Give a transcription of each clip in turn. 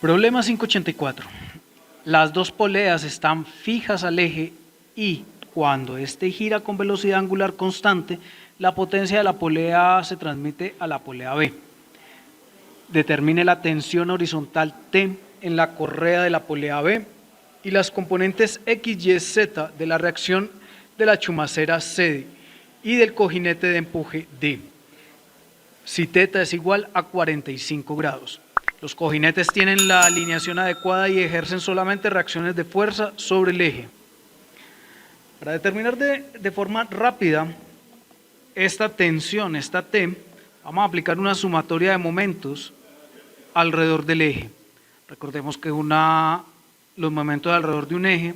Problema 584. Las dos poleas están fijas al eje y cuando éste gira con velocidad angular constante, la potencia de la polea A se transmite a la polea B. Determine la tensión horizontal T en la correa de la polea B y las componentes X, Y, Z de la reacción de la chumacera C y del cojinete de empuje D, si θ es igual a 45 grados. Los cojinetes tienen la alineación adecuada y ejercen solamente reacciones de fuerza sobre el eje. Para determinar de forma rápida esta tensión, esta T, vamos a aplicar una sumatoria de momentos alrededor del eje. Recordemos que los momentos alrededor de un eje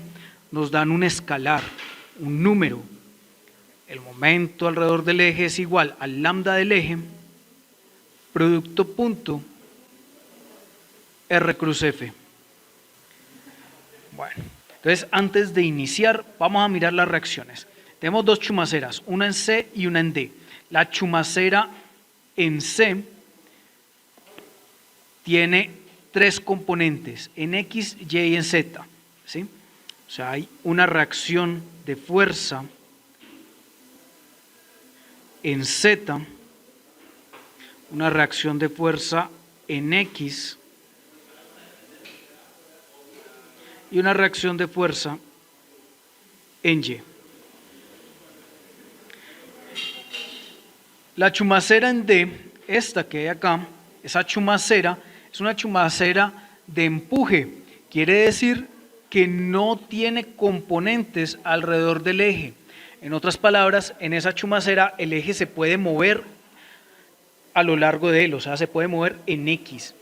nos dan un escalar, un número. El momento alrededor del eje es igual al lambda del eje, producto punto R cruz F. Bueno, entonces antes de iniciar vamos a mirar las reacciones. Tenemos dos chumaceras, una en C y una en D. La chumacera en C tiene tres componentes, en X, Y y en Z, ¿sí? O sea, hay una reacción de fuerza en Z, una reacción de fuerza en X y una reacción de fuerza en Y. La chumacera en D, esta que hay acá, esa chumacera es una chumacera de empuje, quiere decir que no tiene componentes alrededor del eje. En otras palabras, en esa chumacera el eje se puede mover a lo largo de él, o sea, se puede mover en X.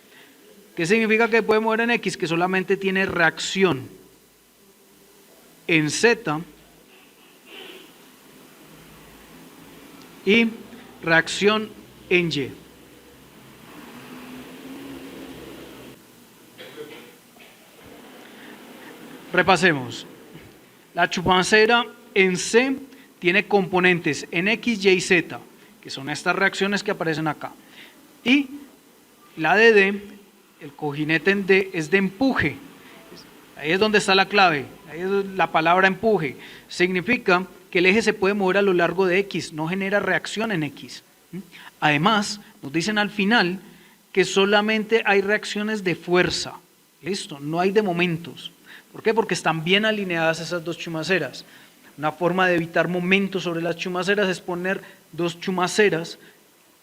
¿Qué significa que puede mover en X? Que solamente tiene reacción en Z y reacción en Y. Repasemos. La chumacera en C tiene componentes en X, Y y Z, que son estas reacciones que aparecen acá. Y la de D, el cojinete en D, es de empuje. Ahí es donde está la clave, ahí es la palabra empuje. Significa que el eje se puede mover a lo largo de X, no genera reacción en X. Además, nos dicen al final que solamente hay reacciones de fuerza. Listo, no hay de momentos. ¿Por qué? Porque están bien alineadas esas dos chumaceras. Una forma de evitar momentos sobre las chumaceras es poner dos chumaceras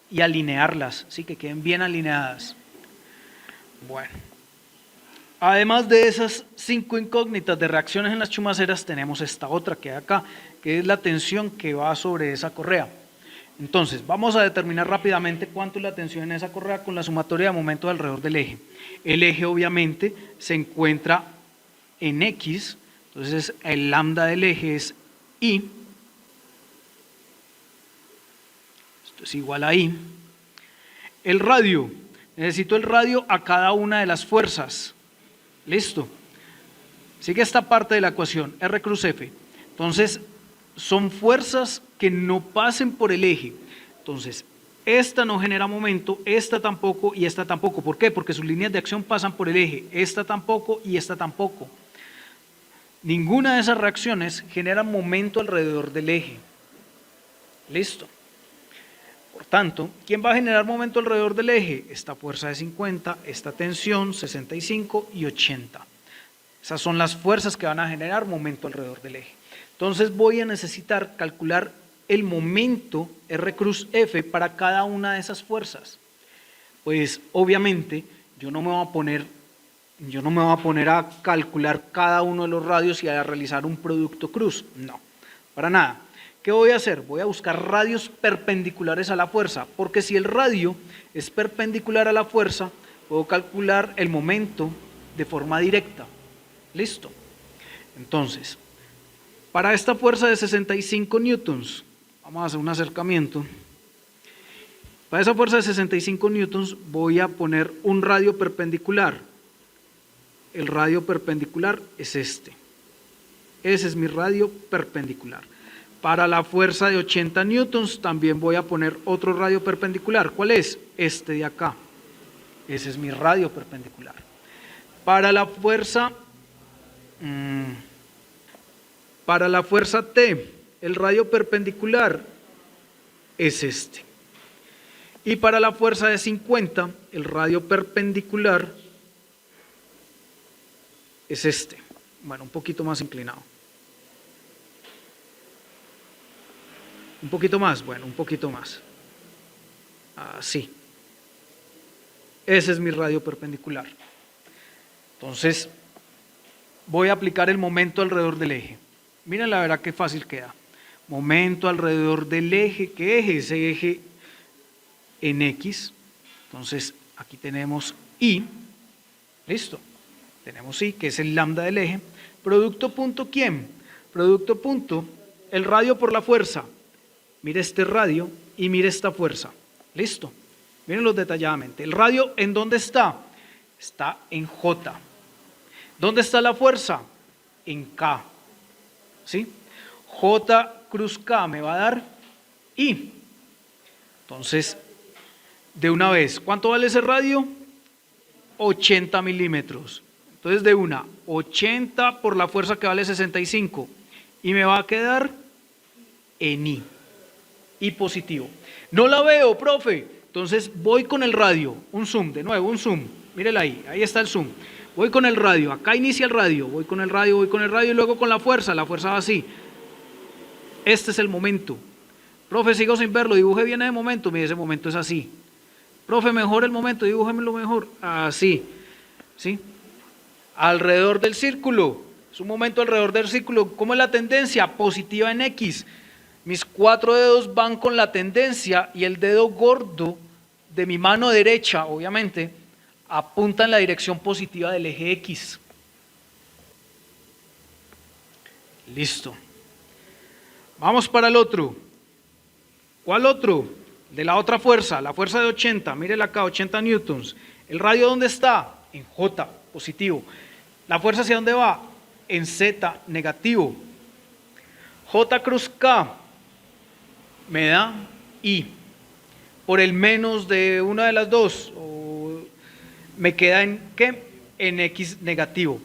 y alinearlas, ¿sí? Que queden bien alineadas. Bueno, además de esas 5 incógnitas de reacciones en las chumaceras, tenemos esta otra que hay acá, que es la tensión que va sobre esa correa. Entonces, vamos a determinar rápidamente cuánto es la tensión en esa correa con la sumatoria de momentos alrededor del eje. El eje obviamente se encuentra en X, entonces el lambda del eje es I, esto es igual a I. El radio, necesito el radio a cada una de las fuerzas, listo. Sigue esta parte de la ecuación, R cruz F, entonces son fuerzas que no pasen por el eje, entonces esta no genera momento, esta tampoco y esta tampoco. ¿Por qué? Porque sus líneas de acción pasan por el eje, esta tampoco y esta tampoco. Ninguna de esas reacciones genera momento alrededor del eje. Listo. Por tanto, ¿quién va a generar momento alrededor del eje? Esta fuerza de 50, esta tensión 65 y 80. Esas son las fuerzas que van a generar momento alrededor del eje. Entonces voy a necesitar calcular el momento R cruz F para cada una de esas fuerzas. Pues obviamente yo no me voy a poner a calcular cada uno de los radios y a realizar un producto cruz, no, para nada. ¿Qué voy a hacer? Voy a buscar radios perpendiculares a la fuerza, porque si el radio es perpendicular a la fuerza, puedo calcular el momento de forma directa. ¿Listo? Entonces, para esta fuerza de 65 newtons, vamos a hacer un acercamiento. Para esa fuerza de 65 newtons voy a poner un radio perpendicular. El radio perpendicular es este. Ese es mi radio perpendicular. Para la fuerza de 80 newtons también voy a poner otro radio perpendicular. ¿Cuál es? Este de acá. Ese es mi radio perpendicular. Para la fuerza, T, el radio perpendicular es este. Y para la fuerza de 50, el radio perpendicular es este. Bueno, un poquito más inclinado. Un poquito más, bueno, un poquito más. Así. Ese es mi radio perpendicular. Entonces, voy a aplicar el momento alrededor del eje. Miren la verdad qué fácil queda. Momento alrededor del eje. ¿Qué eje? Ese eje en X. Entonces, aquí tenemos I. Listo. Tenemos I, que es el lambda del eje. Producto punto, ¿quién? Producto punto, el radio por la fuerza. Mire este radio y mire esta fuerza. Listo. Mírenlos detalladamente. ¿El radio en dónde está? Está en J. ¿Dónde está la fuerza? En K. ¿Sí? J cruz K me va a dar I. Entonces, de una vez, ¿cuánto vale ese radio? 80 milímetros. Entonces, de una, 80 por la fuerza que vale 65. Y me va a quedar en I. I positivo. No la veo, profe. Entonces voy con el radio, un zoom, de nuevo, un zoom. Mírela ahí está el zoom. Voy con el radio, acá inicia el radio, voy con el radio y luego con la fuerza va así. Este es el momento. Profe, sigo sin verlo, dibuje bien ese momento. Mire, ese momento es así. Profe, mejor el momento, dibújemelo mejor. Así, ¿sí? Alrededor del círculo, es un momento alrededor del círculo. ¿Cómo es la tendencia? Positiva en X. Mis 4 dedos van con la tendencia y el dedo gordo de mi mano derecha, obviamente, apunta en la dirección positiva del eje X. Listo. Vamos para el otro. ¿Cuál otro? De la otra fuerza, la fuerza de 80. Mírela acá, 80 newtons. ¿El radio dónde está? En J, positivo. ¿La fuerza hacia dónde va? En Z, negativo. J cruz K me da I. Por el menos de una de las dos, me queda en ¿qué? En X negativo.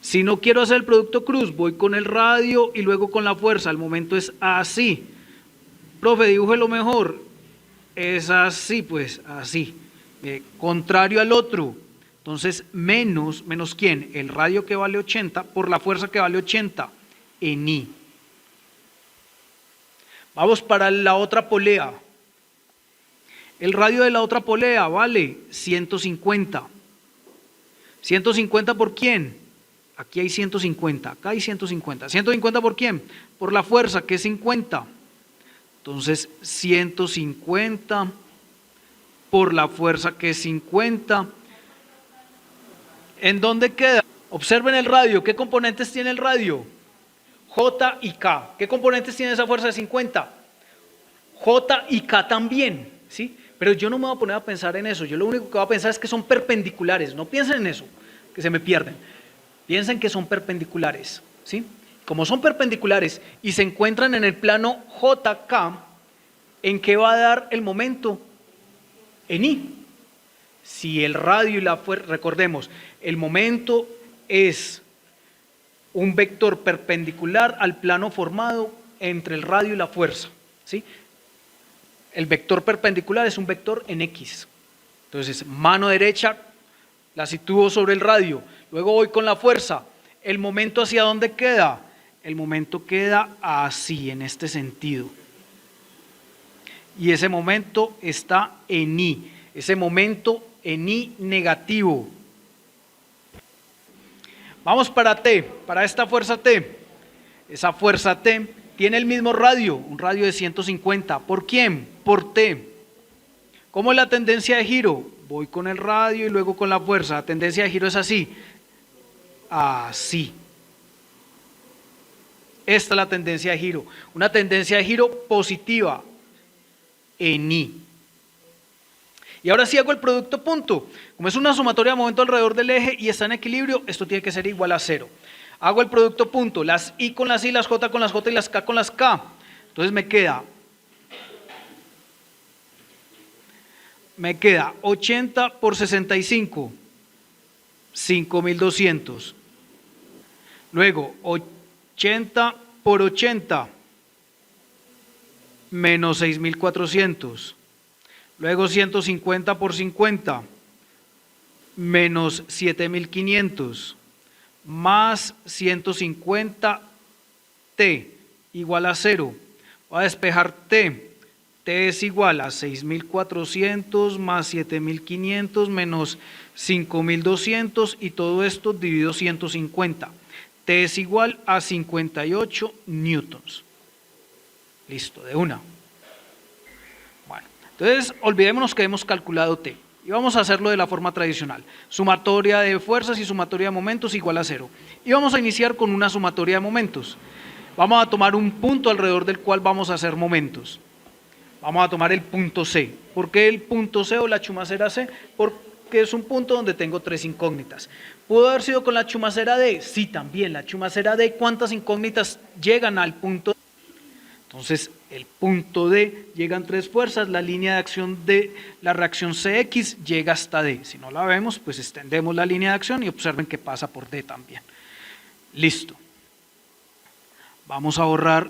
Si no quiero hacer el producto cruz, voy con el radio y luego con la fuerza. El momento es así. Profe, dibújelo mejor. Es así, pues, así. Contrario al otro. Entonces, menos ¿quién? El radio que vale 80 por la fuerza que vale 80 en I. Vamos para la otra polea. El radio de la otra polea vale 150. ¿150 por quién? Aquí hay 150, acá hay 150. ¿150 por quién? Por la fuerza, que es 50. Entonces, 150 por la fuerza, que es 50. ¿En dónde queda? Observen el radio. ¿Qué componentes tiene el radio? J y K. ¿Qué componentes tiene esa fuerza de 50? J y K también, ¿sí? Pero yo no me voy a poner a pensar en eso. Yo lo único que voy a pensar es que son perpendiculares. No piensen en eso, que se me pierden. Piensen que son perpendiculares, ¿sí? Como son perpendiculares y se encuentran en el plano JK, ¿en qué va a dar el momento? En I. Si el radio y la fuerza, recordemos, el momento es un vector perpendicular al plano formado entre el radio y la fuerza, ¿sí? El vector perpendicular es un vector en X. Entonces, mano derecha la sitúo sobre el radio, luego voy con la fuerza. ¿El momento hacia dónde queda? El momento queda así, en este sentido. Y ese momento está en I. Ese momento en I negativo. Vamos para T, para esta fuerza T. Esa fuerza T tiene el mismo radio, un radio de 150. ¿Por quién? Por T. ¿Cómo es la tendencia de giro? Voy con el radio y luego con la fuerza. La tendencia de giro es así. Así. Esta es la tendencia de giro. Una tendencia de giro positiva en I. Y ahora sí hago el producto punto. Como es una sumatoria de momento alrededor del eje y está en equilibrio, esto tiene que ser igual a 0. Hago el producto punto, las I con las I, las J con las J y las K con las K. Entonces me queda 80 por 65. 5.200. Luego, 80 por 80, menos 6.400. Luego, 150 por 50, menos 7.500. Más 150t igual a 0. Voy a despejar t. T es igual a 6.400 más 7.500 menos 5.200 y todo esto dividido 150. T es igual a 58 newtons. Listo, de una. Bueno, entonces olvidémonos que hemos calculado T. Y vamos a hacerlo de la forma tradicional. Sumatoria de fuerzas y sumatoria de momentos igual a 0. Y vamos a iniciar con una sumatoria de momentos. Vamos a tomar un punto alrededor del cual vamos a hacer momentos. Vamos a tomar el punto C. ¿Por qué el punto C o la chumacera C? Porque es un punto donde tengo 3 incógnitas. ¿Pudo haber sido con la chumacera D? Sí, también. La chumacera D, ¿cuántas incógnitas llegan al punto D? Entonces, el punto D llegan 3 fuerzas, la línea de acción de la reacción CX llega hasta D. Si no la vemos, pues extendemos la línea de acción y observen que pasa por D también. Listo. Vamos a borrar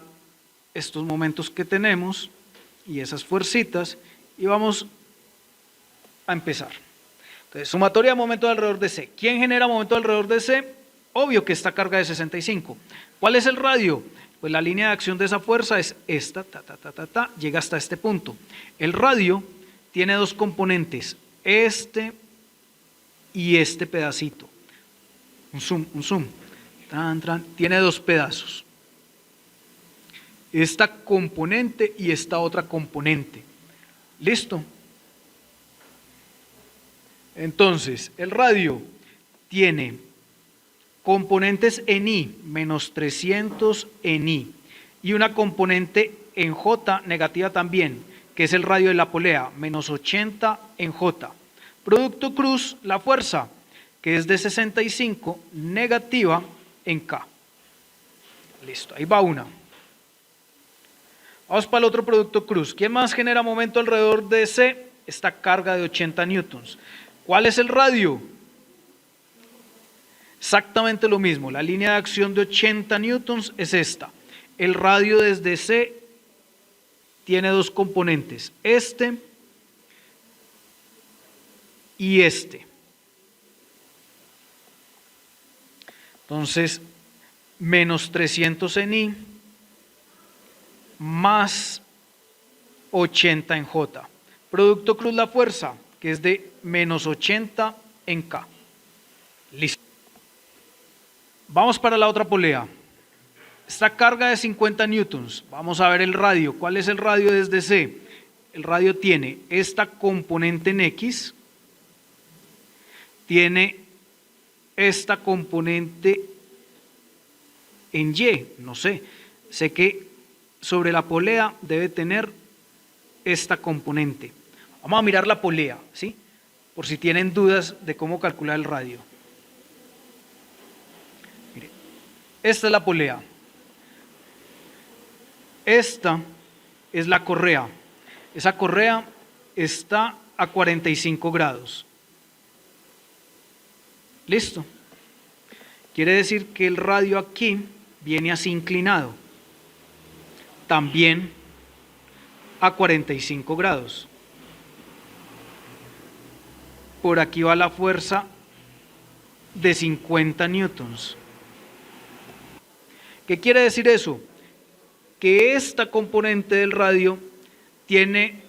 estos momentos que tenemos y esas fuercitas y vamos a empezar. Entonces, sumatoria de momento alrededor de C. ¿Quién genera momento alrededor de C? Obvio que esta carga de 65. ¿Cuál es el radio? Pues la línea de acción de esa fuerza es esta, llega hasta este punto. El radio tiene 2 componentes, este y este pedacito. Un zoom. Tiene 2 pedazos. Esta componente y esta otra componente. ¿Listo? Entonces, el radio tiene componentes en I, menos 300 en I, y una componente en J negativa también, que es el radio de la polea, menos 80 en J. Producto cruz, la fuerza, que es de 65, negativa en K. Listo, ahí va una. Vamos para el otro producto cruz. ¿Quién más genera momento alrededor de C? Esta carga de 80 newtons. ¿Cuál es el radio? Exactamente lo mismo. La línea de acción de 80 newtons es esta. El radio desde C tiene 2 componentes. Este y este. Entonces, menos 300 en I más 80 en J. Producto cruz la fuerza, que es de menos 80 en K. Listo. Vamos para la otra polea. Esta carga de 50 newtons. Vamos a ver el radio. ¿Cuál es el radio desde C? El radio tiene esta componente en X, tiene esta componente en Y, no sé. Sé que sobre la polea debe tener esta componente. Vamos a mirar la polea, ¿sí? Por si tienen dudas de cómo calcular el radio. Mire, esta es la polea. Esta es la correa. Esa correa está a 45 grados. ¿Listo? Quiere decir que el radio aquí viene así inclinado. También a 45 grados. Por aquí va la fuerza de 50 newtons. ¿Qué quiere decir eso? Que esta componente del radio tiene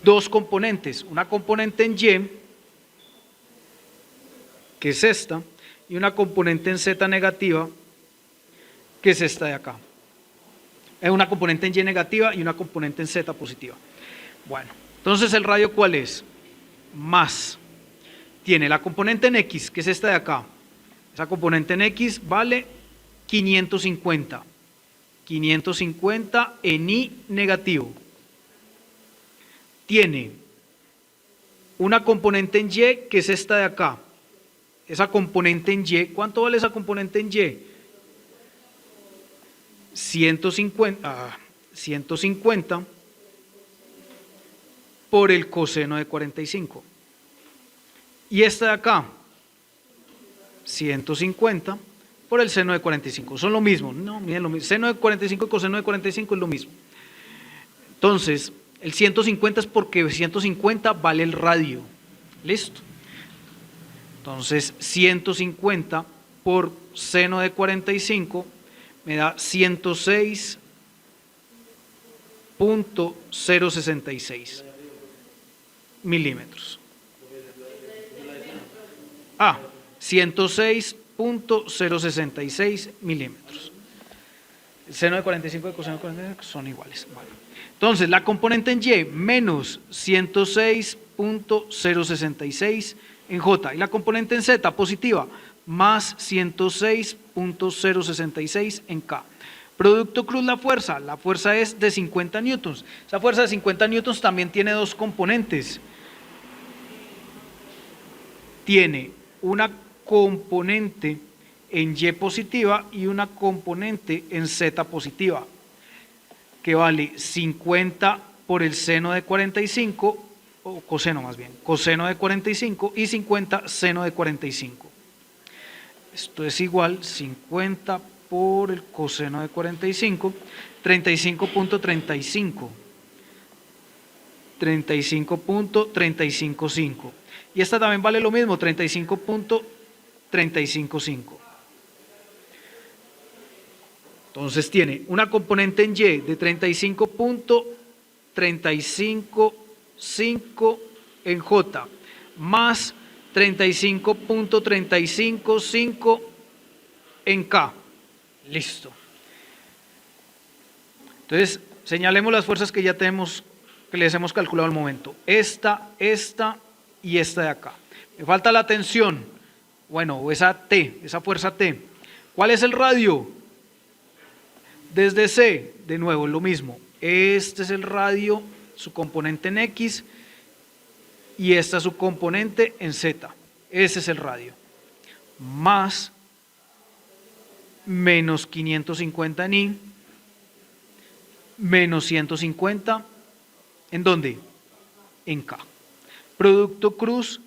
2 componentes. Una componente en Y, que es esta, y una componente en Z negativa, que es esta de acá. Es una componente en Y negativa y una componente en Z positiva. Bueno, entonces el radio ¿cuál es? Más. Tiene la componente en X, que es esta de acá. Esa componente en X vale 550. 550 en I negativo. Tiene una componente en Y, que es esta de acá. Esa componente en Y, ¿cuánto vale esa componente en Y? 150 por el coseno de 45. Y esta de acá, 150 por el seno de 45. Son lo mismo, ¿no? Miren lo mismo. Seno de 45 y coseno de 45 es lo mismo. Entonces, el 150 es porque 150 vale el radio. ¿Listo? Entonces, 150 por seno de 45 me da 106.066 milímetros. 106.066 milímetros. El seno de 45 y el coseno de 45 son iguales. Vale. Entonces, la componente en Y menos 106.066 en J y la componente en Z positiva más 106.066 en K. Producto cruz la fuerza es de 50 newtons. Esa fuerza de 50 newtons también tiene dos componentes. Tiene una componente en Y positiva y una componente en Z positiva, que vale 50 por el seno de 45, o coseno más bien, coseno de 45 y 50 seno de 45. Esto es igual 50 por el coseno de 45, 35.35, 35.355. Y esta también vale lo mismo, 35.355. Entonces tiene una componente en Y de 35.355 en J, más 35.355 en K. Listo. Entonces, señalemos las fuerzas que ya tenemos, que les hemos calculado al momento. Esta y esta de acá. Me falta la tensión. Bueno, o esa T, esa fuerza T. ¿Cuál es el radio? Desde C, de nuevo, lo mismo. Este es el radio, su componente en X, y esta es su componente en Z. Ese es el radio. Más menos 550 en I, menos 150, ¿en dónde? En K. Producto cruz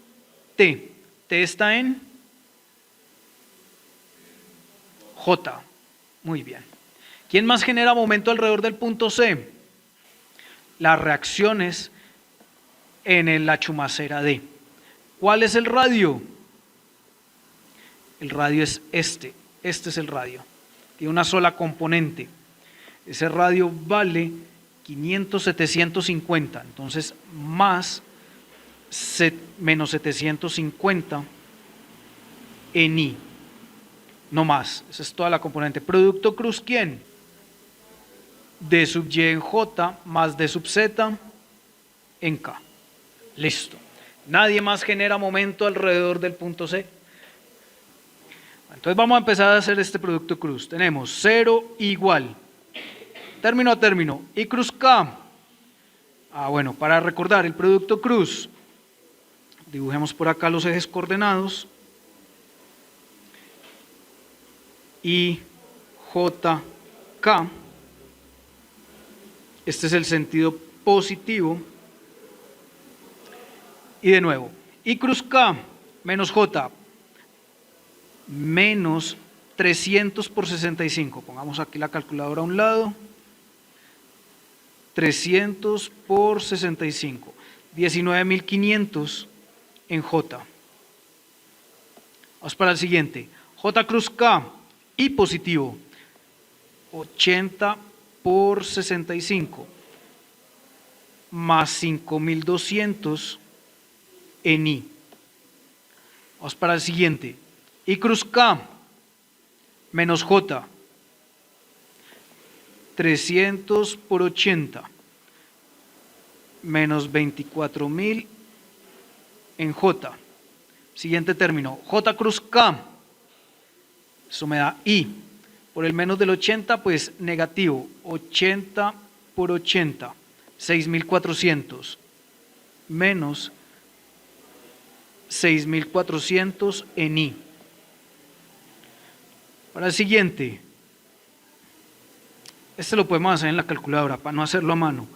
T. T está en J. Muy bien. ¿Quién más genera momento alrededor del punto C? Las reacciones en la chumacera D. ¿Cuál es el radio? El radio es este es el radio. Tiene una sola componente. Ese radio vale 500/750, entonces más menos 750 en I. No más, esa es toda la componente. Producto cruz, ¿quién? D sub Y en J más D sub Z en K. Listo. Nadie más genera momento alrededor del punto C. Entonces vamos a empezar a hacer este producto cruz. Tenemos 0 igual, término a término, y cruz K. Bueno, para recordar el producto cruz, dibujemos por acá los ejes coordenados. Y J, K. Este es el sentido positivo. Y de nuevo, I cruz K menos J menos 300 por 65. Pongamos aquí la calculadora a un lado. 300 por 65. 19.500 en J. Vamos para el siguiente. J cruz K, I positivo. 80 por 65. Más 5.200 en I. Vamos para el siguiente. I cruz K menos J. 300 por 80. Menos 24.000 en J. Siguiente término. J cruz K. Eso me da I. Por el menos del 80, pues negativo. 80 por 80. 6.400. Menos 6.400 en I. Para el siguiente. Este lo podemos hacer en la calculadora para no hacerlo a mano.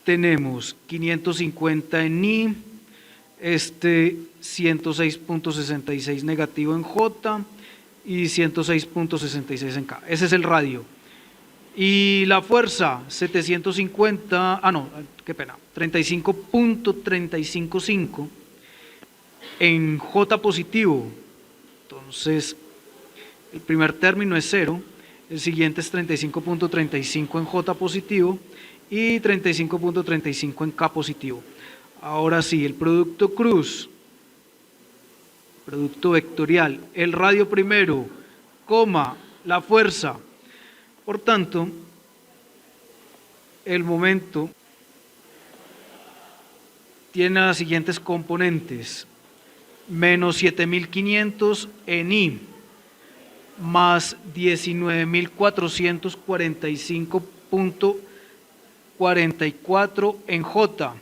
Tenemos 550 en I. este 106.66 negativo en J y 106.66 en K. Ese es el radio. Y la fuerza 750, qué pena, 35.355 en J positivo. Entonces, el primer término es 0, el siguiente es 35.35 en J positivo y 35.35 en K positivo. Ahora sí, el producto cruz, producto vectorial, el radio primero, coma, la fuerza. Por tanto, el momento tiene las siguientes componentes: menos 7.500 en I, más 19.445.44 en J,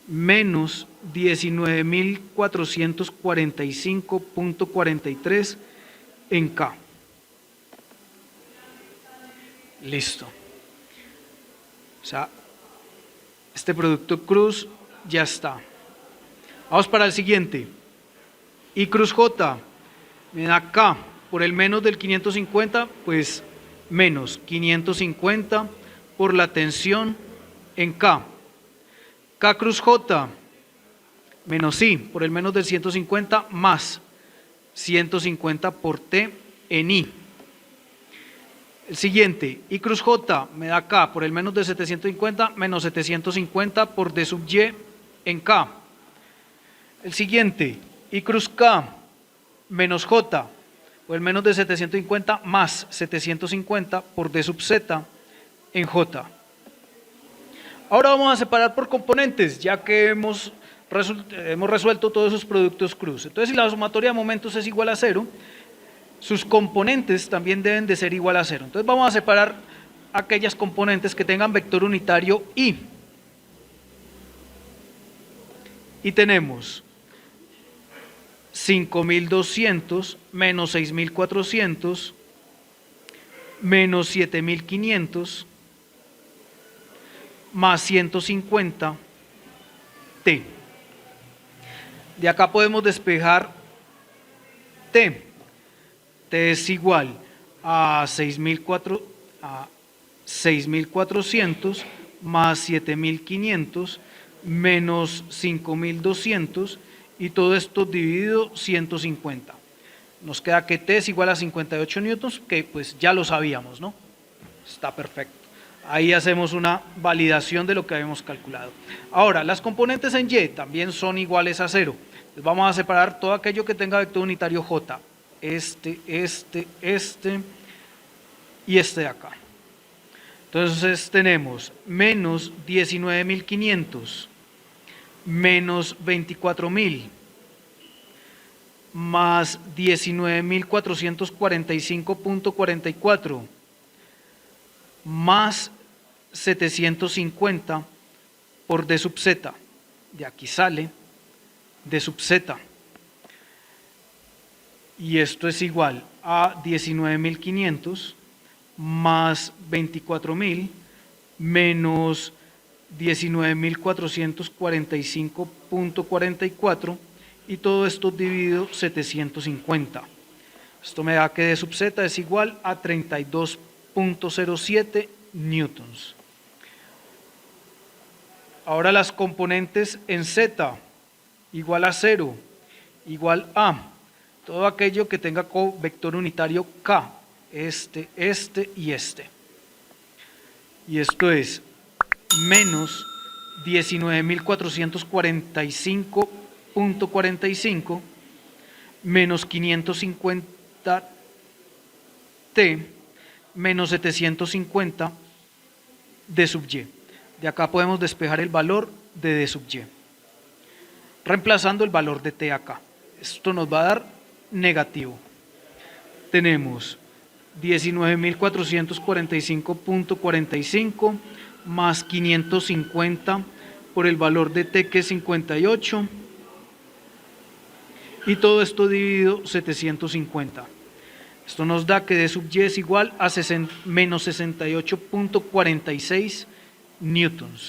menos 19.445.43 en K. Listo. O sea, este producto cruz ya está. Vamos para el siguiente. I cruz J me da K por el menos del 550, pues menos 550 por la tensión en K. K cruz J menos I por el menos del 150 más 150 por T en I. El siguiente, I cruz J me da K por el menos de 750 menos 750 por D sub Y en K. El siguiente, I cruz K menos J por el menos de 750 más 750 por D sub Z en J. Ahora vamos a separar por componentes, ya que hemos resuelto todos esos productos cruz. Entonces, si la sumatoria de momentos es igual a 0, sus componentes también deben de ser igual a 0. Entonces vamos a separar aquellas componentes que tengan vector unitario I. Y tenemos 5.200 menos 6.400 menos 7.500 más 150 T. De acá podemos despejar T. T es igual a 6.400 más 7.500 menos 5.200 y todo esto dividido 150. Nos queda que T es igual a 58 newtons, que pues ya lo sabíamos, ¿no? Está perfecto. Ahí hacemos una validación de lo que habíamos calculado. Ahora, las componentes en Y también son iguales a 0. Entonces vamos a separar todo aquello que tenga vector unitario J. Este y este de acá. Entonces tenemos menos 19.500 menos 24.000 más 19.445.44 más 750 por D sub Z. De aquí sale D sub Z. Y esto es igual a 19.500 más 24.000 menos 19.445.44 y todo esto dividido 750. Esto me da que D sub Z es igual a 32.07 newtons. Ahora las componentes en Z, igual a 0, igual a todo aquello que tenga vector unitario K, este y este. Y esto es menos 19.445.45 menos 550 T menos 750 D sub Y. De acá podemos despejar el valor de D sub Y, reemplazando el valor de T acá. Esto nos va a dar negativo. Tenemos 19.445.45 más 550 por el valor de T, que es 58, y todo esto dividido 750. Esto nos da que D sub Y es igual a menos 68.46 newtons.